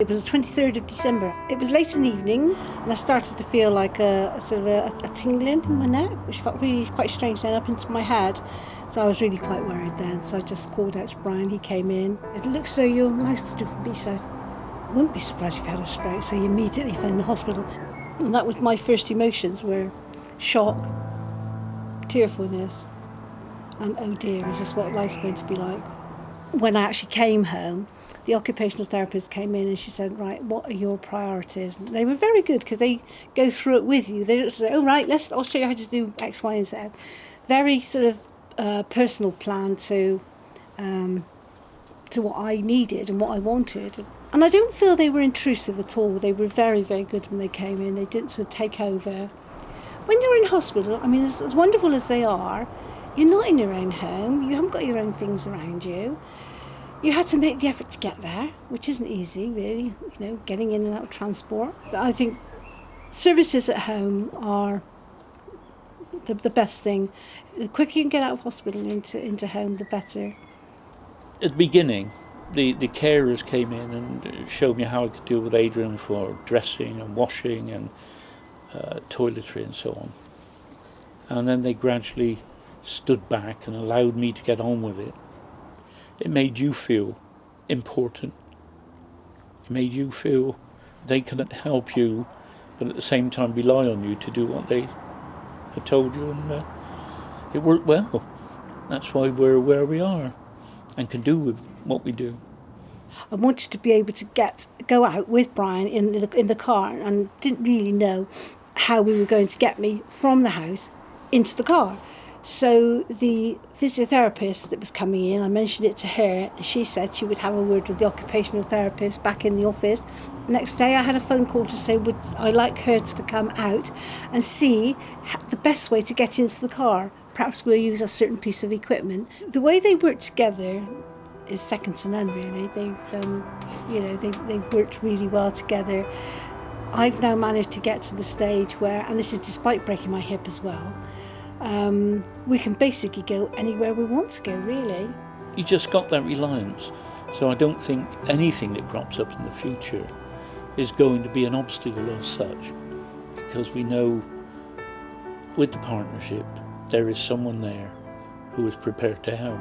It was the 23rd of December. It was late in the evening and I started to feel like a tingling in my neck, which felt really quite strange then up into my head. So I was really quite worried then. So I just called out to Brian. He came in. It looks so your mouth's drooping. He said, I wouldn't be surprised if you had a stroke. So he immediately phoned the hospital. And that was my first emotions were shock, tearfulness, and oh dear, is this what life's going to be like? When I actually came home, the occupational therapist came in and she said, right, what are your priorities? And they were very good because they go through it with you. They don't say, oh, right, I'll show you how to do X, Y, and Z. Very sort of personal plan to what I needed and what I wanted. And I don't feel they were intrusive at all. They were very, very good when they came in. They didn't sort of take over. When you're in hospital, I mean, as wonderful as they are, you're not in your own home. You haven't got your own things around you. You had to make the effort to get there, which isn't easy, really, getting in and out of transport. I think services at home are the best thing. The quicker you can get out of hospital into home, the better. At the beginning, the carers came in and showed me how I could deal with Adrian for dressing and washing and toiletry and so on. And then they gradually stood back and allowed me to get on with it. It made you feel important. It made you feel they can help you, but at the same time rely on you to do what they had told you, and it worked well. That's why we're where we are and can do with what we do. I wanted to be able to go out with Brian in the car, and didn't really know how we were going to get me from the house into the car. So the physiotherapist that was coming in, I mentioned it to her, and she said she would have a word with the occupational therapist back in the office. Next day I had a phone call to say would I like her to come out and see the best way to get into the car. Perhaps we'll use a certain piece of equipment. The way they work together is second to none, really. They've worked really well together. I've now managed to get to the stage where, and this is despite breaking my hip as well, we can basically go anywhere we want to go, really. You just got that reliance. So I don't think anything that crops up in the future is going to be an obstacle as such, because we know with the partnership there is someone there who is prepared to help.